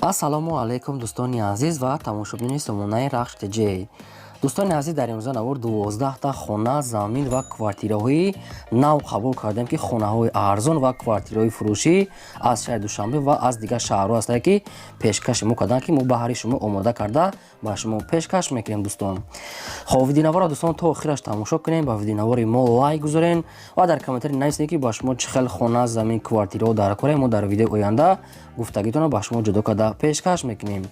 ассалому алайкум дӯстони азиз ва тамошобини сомонаи RAHSH TJ. дӯстони азиз, дар имрӯза навор 12 та хона, замин ва квартираҳои нав қабул кардем ки Хонахои Арзон ва квартираҳои фурӯшӣ аз шаҳри Душанбе ва аз дигар шаҳрҳо ҳастанд ки пешкаши мо карданд ки мо баҳри шумо омода карда ба шумо пешкаш мекунем. Дӯстон, хоб видеонавора дӯстон то охираш тамошо кунем, ба видеонавори мо лайк гузорен ва дар комментари нависем ки ба шумо чӣ хел хона, замин, квартираҳо дар кора. Мо дар видеои оянда гуфтагитонро ба шумо ҷудо карда пешкаш мекунем.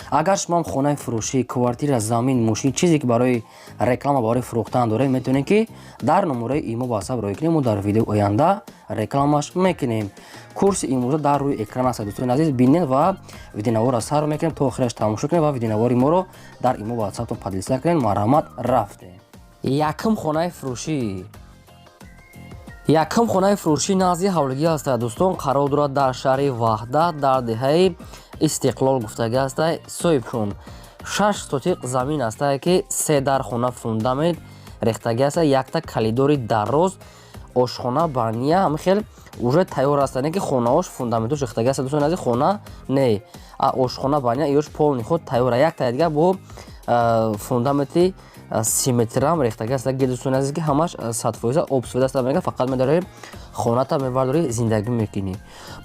Агар шумо хонаи фурӯшӣ, квартира, замин, мошин, чизе ки барои реклама, барои фурӯхтан дорем, метавонем ки дар номераи имо ба ҳасаб роӣ кунем. мо дар видеои оянда рекламаш мекунем. Курси имрӯза дар рӯи экран аст. Дӯстони азиз, бинед ва видеонавора сар мекунем, то охираш тамошо кунем ва видеонавори моро дар имо ба ҳасабтон поделиса кунем. Марҳамат, рафтем. Якум хонаи фурӯшӣ. Якум хонаи фурӯшӣ назди ҳавлигӣ аст. Дӯстон, қарор дорад дар шаҳри Ваҳдат, дар деҳаи Истиқлол гуфтагӣ аст. соҳибшон 6 сотиқ замин аст ки 3 дар хона фундамент рехтагӣ аст. Якта калидори дароз, ошхона, баня ҳамин хел уже тайёр аст, не ки хонаош фундаментош рехтагӣ аст. Дӯстон азиз, хона не, ошхона, баня иёш полни худ тайёр. Якта дигар бо фундаменти симметрам рехтагӣ аст. Дӯстон азиз, ки ҳамаш 100% обсведа аст. Мега фақат медорӣ хоната мебардорӣ, зиндагӣ мекунӣ.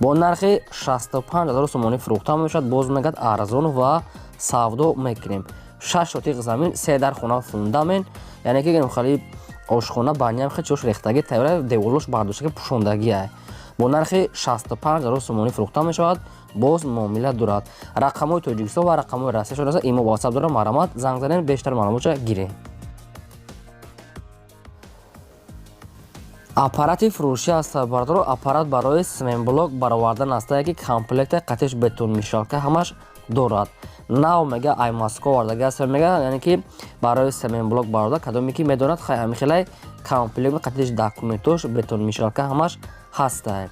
Бо нархи 65000 сомонӣ фурӯхта мешавад. Боз мегӯяд арзон ва савдо мекунем. 6 сотиқ замин, 3 дар хона фундамент, яъне ки хали ошхона, баня хел чош рехтагӣ тайёр, деворлош бардоштагӣ пӯшондагӣ. бо нархи 65000 сомонӣ фурӯхта мешавад. боз муомила дорад. рақамҳои Тоҷикистон ва рақамҳои Россияшон аст. имо ба ҳасаб дорад. марҳамат, занг занед, бештар маълумота гиред. аппарати фурӯшӣ аст. бардор аппарат барои семенблок баровардан аст ки комплекти қатиш бетонмешалка ҳамаш дорад. нав мега аймаско вардагӣ аст. мега яъне ки барои семенблок барода кадоме ки медонад ҳамин хелай комплект қатиш документош бетонмешалка ҳамаш ҳаста.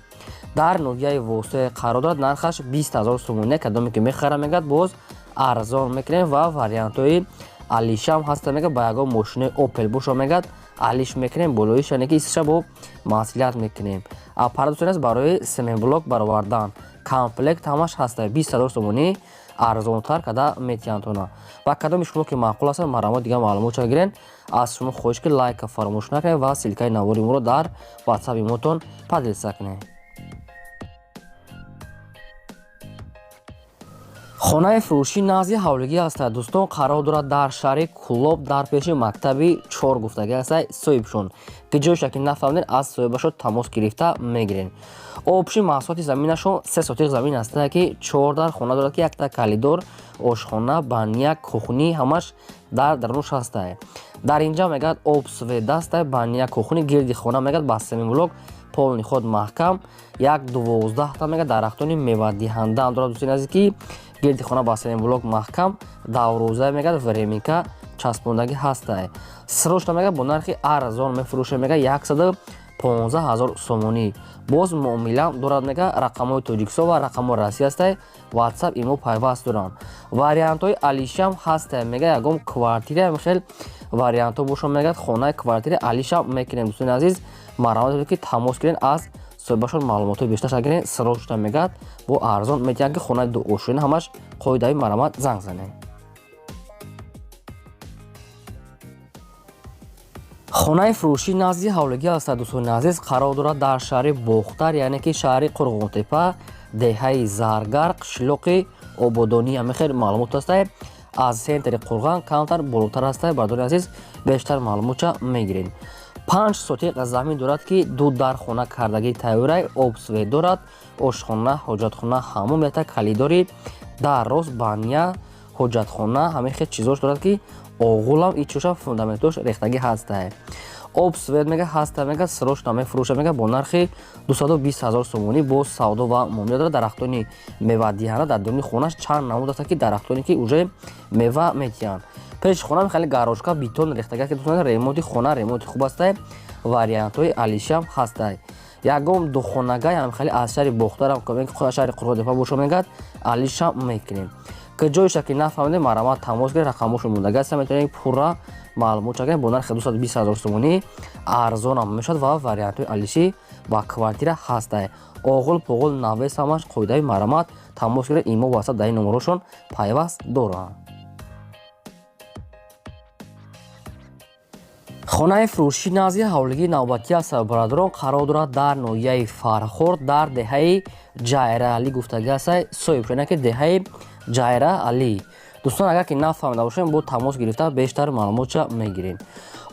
дар ноҳияи воситаи қарор дорад. нархаш 20000 сомоне. кадоме ки мехара мегӯяд боз арзон мекунем ва вариантҳои алишам ҳаста. мега ба ягон мошини Opel бошо мегӯяд алиш мекунем, болоиш яъне ки истиша бо маслиҳат мекунем. аппарат дӯстон аст барои семенблок баровардан. комплект ҳамаш ҳаста. 20000 сомонӣ арзонтар када метиянтона. ва кадоми шумо ки маъқул аст, марҳамат, дигар маълумота гирен. аз шумо хоҳиш ки лайка фаромӯш накунед ва силкаи навори моро дар ватсапи мотон поделиса кунед. хонаи фурӯшӣ назди ҳавлигӣ аст. дӯстон, қарор дорад дар шаҳри Кулоб, дар пеши мактаби 4 гуфтагӣ аст. соҳибшон ки ҷойша ки нафаҳмидед, аз соҳибашон тамос гирифта мегирен. обши маҳсулоти заминашон 3 сотиқ замин аст ки 4 дар хона дорад ки якта калидор, ошхона, баня, кухни ҳамаш дар дарунаш аст. дар инҷа мегӯяд обсведа аст. баня, кухни гирди хона мегӯяд ба семенблок полни худ маҳкам. як 12 та мега дарахтони мевадиҳанда дорад. дӯстони азиз, ки гирди хона ба семенблок маҳкам. даврӯза мегӯяд времика часпондагӣ ҳаста. срочна мега бо нархи арзон мефурӯше, мега 115000 сомонӣ. боз муомила дорад. мега рақамҳои Тоҷикистон ва рақамҳои Россия аст. ватсап имо пайваст доранд. вариантҳои алишам ҳаста. мега ягон квартира хел вариантҳо бошо мегӯяд хонаи квартира алишам мекунем. дӯстони азиз, марҳамат ки тамос гирен, аз соҳибашон маълумотои бештар гирен. срочна мегӯяд бо арзон метиҳанд ки хонаи дуошина ҳамаш қоидаи. марҳамат, занг занед. хонаи фурӯшӣ назди ҳавлигӣ аст. дӯстони азиз, қарор дорад дар шаҳри Бохтар, яъне ки шаҳри Қурғонтепа, деҳаи Заргар, қишлоқи Ободонӣ. ҳамин хел маълумот аст. аз сентри Қурған камтар болотар аст. бардори азиз, бештар маълумота мегирен. 5 сотиқ замин дорад ки 2 дар хона кардагӣ тайёра. обсвед дорад. ошхона, ҳоҷатхона, ҳаммом, якта калидори дароз, баня, ҳоҷатхона, ҳамин хел чизош дорад ки оғулам ичоша фундаментош рехтагӣ ҳаста. обсвед мега ҳаста. мега срочна мефурӯша, мега бо нархи 220000 сомонӣ. бо савдо ва муомила дорад. дарахтони мевадиҳанда дар дурuni хонаш чанд намуд аст ки дарахтоне ки уже мева метиҳанд. пеши хона хеле гарошка бетон рехтагӣ аст. ремонти хона ремонти хуб аст. вариантҳои алишам ҳаста. ягон духонага ям хеле аз шаҳри Бохтарам шаҳри Қурғонтепа бошо мегӯяд алишам мекунем. ки ҷойша ки нафаҳмидем, марҳамат, тамос гиред. рақамҳошо мондагӣ аст. метавонед пурра маълумот гиред. бо нархи 220000 сомонӣ арзонам мешавад ва вариантҳои алишӣ ва квартира ҳаста. оғул поғул навес ҳамаш қоидаи марҳамат тамос гиред имо васат дар ин номерошон пайваст доранд. хонаи фурӯшии назди ҳавлигии навбатӣ аз сарбарадорон қарор дорад дар ноҳияи Фархорд дар деҳаи Ҷайра Алӣ гуфтагӣ аст соҳиб шуда ки деҳаи Ҷайра Алӣ. Дӯстон агар ки нафаҳмида бошем бо тамос гирифта бештар маълумота мегирем.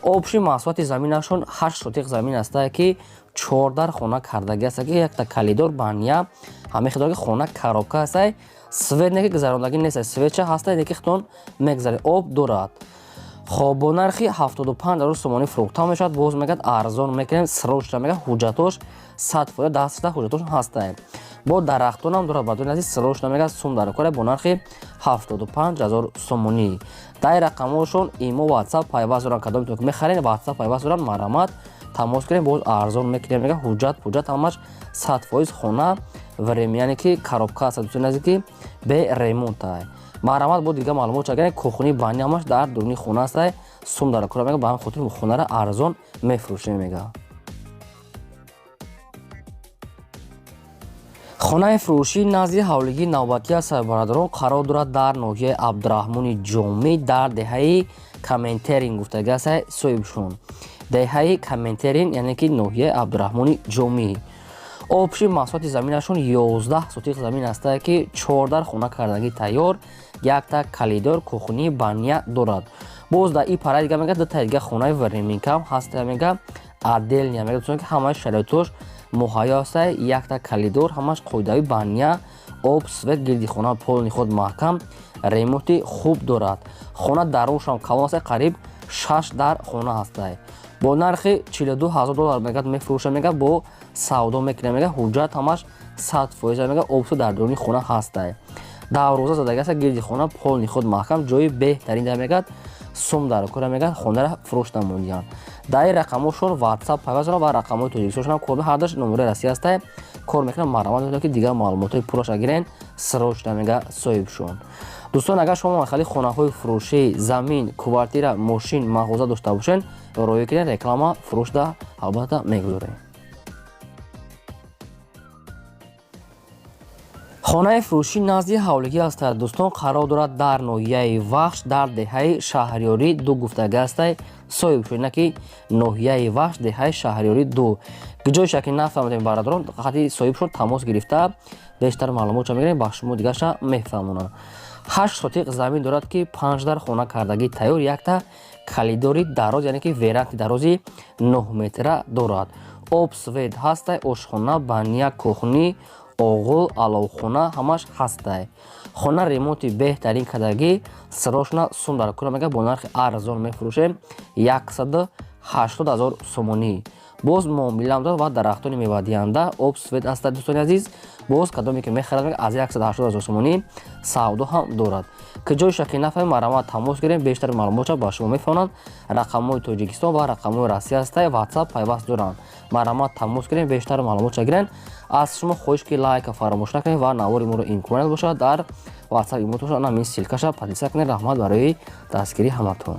обши маҳсулоти заминашон 8 сотиқ замин аст ки 4 дар хона кардагӣ аст ки якта калидор бания ҳамин хидор ки хона коробка аст свет неки гузарондагӣ нест светча ҳаст неки хитон мегзаред об дорад. хоб бо нархи 75,000 сомонӣ фурӯхта мешавад. боз мегӯяд арзон мекунем срочно мегӯяд ҳуҷҷатош 100% дасташда ҳуҷҷатош ҳастанд. бо дарахтонам дорад ба дуни азиз срочно мегӯяд сум дар кора бо нархи 75,000 сомонӣ. дар рақамҳошон имо WhatsApp пайваст доранд кадом метавонед мехаред WhatsApp пайваст доранд марамат тамос гирем боз арзон мекунем мегӯяд ҳуҷҷат ҳамаш 100% хона времяне ки коробка аст дӯстони азиз ки бе ремонт марамат бо дигар маълумот чагане кухни бани ҳамаш дар дуруни хона аст сум дар кора мега ба ҳамин хотир хонара арзон мефурӯшем мега. хонаи фурӯшии назди ҳавлигии навбатӣ аз сарбарадорон қарор дорад дар ноҳияи Абдураҳмони Ҷомӣ дар деҳаи Комментерин гуфтагӣ аст соҳибшон. деҳаи Комментерин яъне ки ноҳияи Абдураҳмони Ҷомӣ. обши маҳсулоти заминашон 11 сотиқ замин аст ки 4 дар хона кардагӣ тайёр якта калидор кухни бания дорад. боз дар ин пара дига мега дута дига хонаи временкам ҳаст мега отдельния мега ки ҳамаи шароитош муҳайё аст якта калидор ҳамаш қоидави бания об свет гирди хона полни худ маҳкам ремонти хуб дорад. хона даруншам калон аст қариб 6 дар хона ҳаст бо нархи $42,000 мегӯяд мефурӯшад мега бо савдо мекунем мега ҳуҷҷат ҳамаш 100% мега обсу дар дуруни хона ҳаст давроза задагӣ аст гирди хона полни худ маҳкам ҷои беҳтарин дар мегӯяд сум дар кора мега хонара фурӯш намудиянд. дар ин рақамҳошон WhatsApp пайваст доранд ва рақамҳои тоҷикистоншон кор ҳардаш номери расӣ аст кор мекунанд марамат ки дигар маълумотои пураш агирен срочно мега соҳибшон. дӯстон агар шумо хали хонаҳои фурӯшӣ замин квартира мошин мағоза дошта бошед роё кунед реклама фурӯшда албатта мегузорем. хонаи фурӯшии назди ҳавлигӣ аст дӯстон қарор дорад дар ноҳияи вахш дар деҳаи Шаҳрёрӣ 2 гуфтагӣ аст соҳибшон ки ноҳияи вахш деҳаи Шаҳрёрӣ 2 гиҷоиша ки нафаҳмидем бародарон хати соҳибшон тамос гирифта бештар маълумота мегирем ба шумо дигарша мефаҳмонанд. 8 сотиқ замин дорад ки 5 дар хона кардагӣ тайёр якта калидори дароз яъне ки веранти дарози 9 метра дорад. об свет ҳаст ошхона бания кухни оғул аловхона ҳамаш ҳастай. хона ремонти беҳтарин кардагӣ срочно сум дар кора мега бо нархи арзон мефурӯшем 180,000 сомонӣ. боз муомилам дорад ва дарахтони мевадиҳанда об свет аст дӯстони азиз боз кадоме ки мехарад аз 180,000 сомонӣ савдо ҳам дорад. ки ҷоиша ки нафаҳмем марамат тамос гирем бештар маълумота ба шумо мефаҳмонанд рақамҳои тоҷикистон ва рақамҳои Россия аст WhatsApp пайваст доранд марамат тамос гирем бештар маълумота гирен. аз шумо хоҳиш ки лайка фаромӯш накунед ва навори моро имконият бошад дар WhatsApp имотошон намин силкаша подписа кунед. раҳмат барои дастгирии ҳаматон.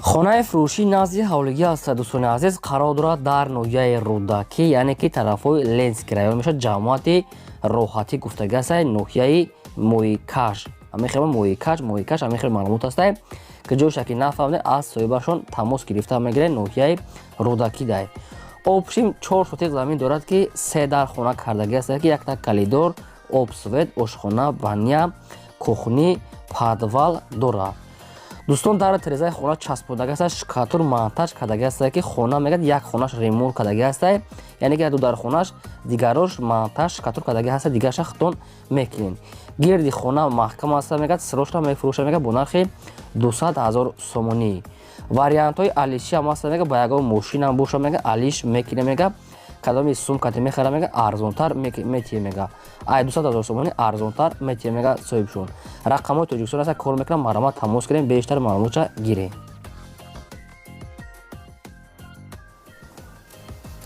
хонаи фурӯшии назди ҳавлигӣ аст дӯстони азиз қарор дорад дар ноҳияи Рӯдакӣ яъне ки тарафҳои Ленски раён мешавад ҷамоати роҳатӣ гуфтагӣ аст ноҳияи Моикаш ҳамин хел маълумот аст ки ҷоиша ки нафаҳмед аз соҳибашон тамос гирифта мегиред ноҳияи Рӯдакӣ дай. обшим 4 сотиқ замин дорад ки 3 дар хона кардагӣ аст ки якта калидор обсвет ошхона бания кухни падвал дорад. дӯстон дар тирезаи хона часпондагӣ аст шкатур монтаж кардагӣ аст ки хона мегӯяд як хонаш ремонт кардагӣ аст яъне ки ду дар хонаш дигарош монтаж шкатур кардагӣ аст дигараша хитон мекунем. гирди хона маҳкам аст мегӯяд срочно мефурӯшад мега бо нархи 200,000 сомонӣ. вариантҳои алиши ҳам аст мега ба ягон мошинам боша мега алиш мекунем мега кадоми сумкати мехара мега арзонтар метие мега 200,000 сомонӣ арзонтар метие мега соҳибшон. рақамҳои тоҷикистон аст кор мекунам марамат тамос гирем бештар маълумота гирем.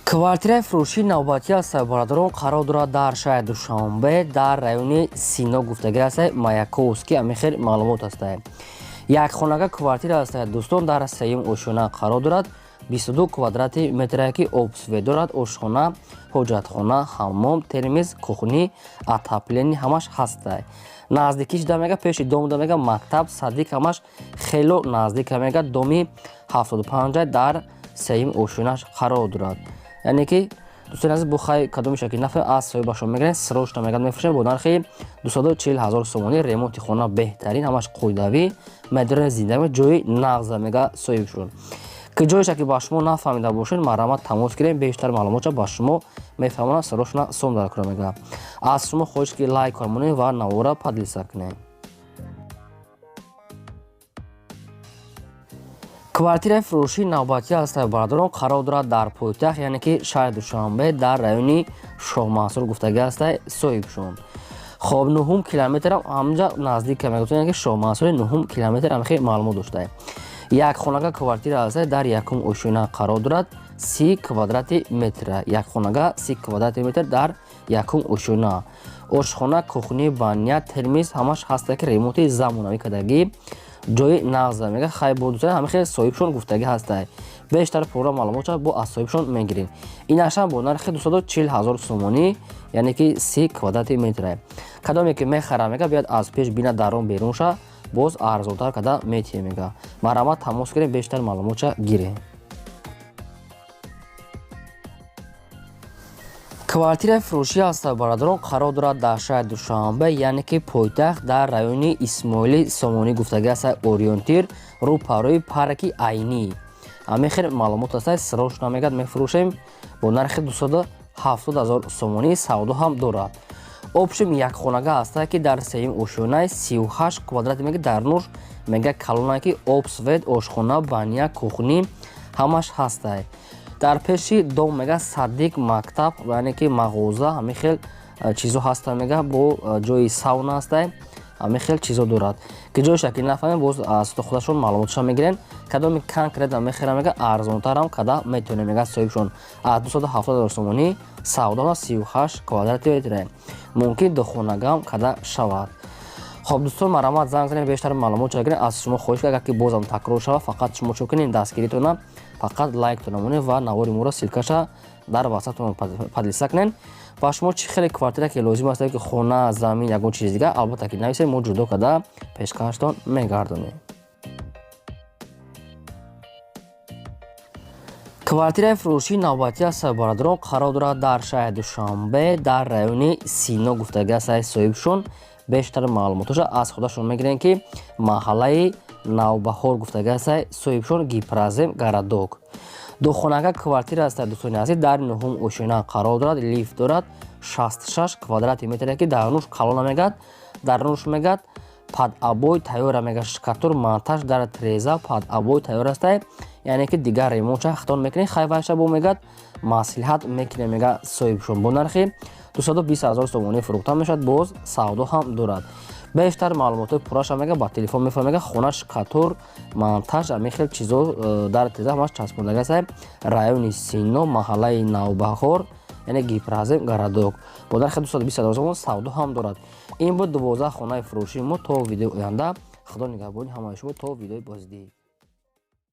квартираи фурӯшии навбатӣ аз сарбарадорон қарор дорад дар шаҳри Душанбе дар райони Сино гуфтагӣ аст Маяковский ҳамин хел маълумот аст. якхонага квартира аст дӯстон дар 3-ум ошона қарор дорад 22 квадрати метр ки обсве дорад, ошхона, ҳоҷатхона, ҳаммом, термиз, кухни, отопление ҳамаш ҳастай. Наздикиш дамега пеши дом дамега мактаб, садик ҳамаш хело наздик дамега доми 75 дар сеюм ошунаш қарор дорад. Яъне ки дӯстони азиз бухай кадоми шакли нафе аз соҳибашон мегирем срочно мегад мефурӯшем бо нархи 240 000 сомонӣ. Ремонти хона беҳтарин, ҳамаш қоидавӣ, мадорини зиндави ҷои нағза мега соҳибшон. Ки ҷои шакли ба шумо нафаҳмида бошед, марамат тамос гирем, бештар маълумота ба шумо мефаҳмонам, срочно сом дар кора мега. Аз шумо хоҳиш ки лайк кармонем ва навора подлиса кунем. квартираи фурӯшии навбатӣ аз тавбарадорон қарор дорад дар пойтахт, яъне ки шаҳри Душанбе дар райони Шоҳмансур гуфтагӣ ҳастай соҳибшон. хоб 9 километрам ҳамҷа наздик мегӯфтад, яъне ки Шоҳмансури 9 километр ҳамихе маълумот доштае. Як хонага квартира ҳастай дар якум ошӯна қарор дорад, 30 квадрати метр. Як хонага 30 квадрати метр дар якум ошӯна. Ошхона, кухни, баня, термиз ҳамаш ҳастай ки ремонти замонавӣ кардагӣ, ҷои нағза мега хай бо дӯстон ҳамихе соҳибшон гуфтагӣ ҳастай. Бештар пурра маълумота бо аз соҳибшон мегирем. Инашам бо нархи 240 000 сомонӣ, яъне ки 30 квадрати метр. Кадоме ки мехара мега биёд аз пеш бина дарон берун ша, боз арзонтар када метие мега. Марамат тамос гирем, бештар маълумота гирем. квартираи фурӯшӣ аз тавбарадорон қарор дорад дар шаҳри Душанбе, яъне ки пойтахт дар райони Исмоили Сомонӣ гуфтагӣ ҳастай, ориентир рӯпарӯи парки Айнӣ. Ҳамехел маълумот ҳастай, срочно мегад мефурӯшем бо нархи 270 000 сомонӣ, савдо ҳам дорад. Обшим як хонага ҳастай ки дар сеюм ошӯнаи 38 квадрати мега дар нуш мега калонае ки обсвет, ошхона, баня, кухни ҳамаш ҳастай. Дар пеши дом мега садик, мактаб, яъне ки мағоза, ҳамин хел чизо ҳаста мега, бо ҷои сауна ҳастай, ҳамин хел чизо дорад. Ки ҷои шакли нафаҳмем, боз аз то худашон маълумоташа мегирем. Кадоми конкретно мехера мега арзонтарам када метавонем мега соҳибшон. аз 270 000 сомонӣ, савдоа 38 квадрати метр. мумкин духонагам када шавад. хоб дӯстон, марамат занг занем, бештар маълумот гирем. аз шумо хоҳиш агар ки бозам такрор шава, фақат шумо чӣ кунед, дастгиритона фақат лайктона монед ва навори моро силкаша дар ватсаптон подлиса кунед. ва шумо чӣ хеле квартира ки лозим аст, ки хона, замин, ягон чизи дигар, албатта ки нависед, мо ҷудо када пешкаштон мегардонем. квартираи фурӯшии навбатӣ аз тавбарадорон қарор дорад дар шаҳри Душанбе дар райони Сино гуфтагӣ ҳастай соҳибшон. бештар маълумоташа аз худашон мегирем ки маҳаллаи Навбаҳор гуфтагӣ ҳастай соҳибшон, Гипразем, Гарадок. духонага квартира ҳастай дӯстони азиз, дар 9 ошӯна қарор дорад, лифт дорад, 66 квадрати метр ки дар нуш калона мегад, дар нуш мегад, падъабой тайёра мега, шкатур монтаж дар треза, падъабой тайёр ҳастай, яъне ки дигар ремонтша хитон мекунем, хайвайша бо мегад, маслиҳат мекунем мега соҳибшон. бо нархи 220 000 сомонӣ фурӯхта мешавад, боз савдо ҳам дорад. бештар маълумотои пурраша мега ба телефон мефаҳмега, хона, шкатур, монтаж, ҳамин хел чизо дар треза ҳамаш часпондагӣ ҳастай. райони Сино, маҳаллаи Навбаҳор, яъне Гипразем, Гарадок. бо нархи 220 000 сомон савдо ҳам дорад. ин буд 12 хонаи фурӯшии мо. то видеои оянда, худо нигаҳбони ҳамаи шумо. то видеои бозидид.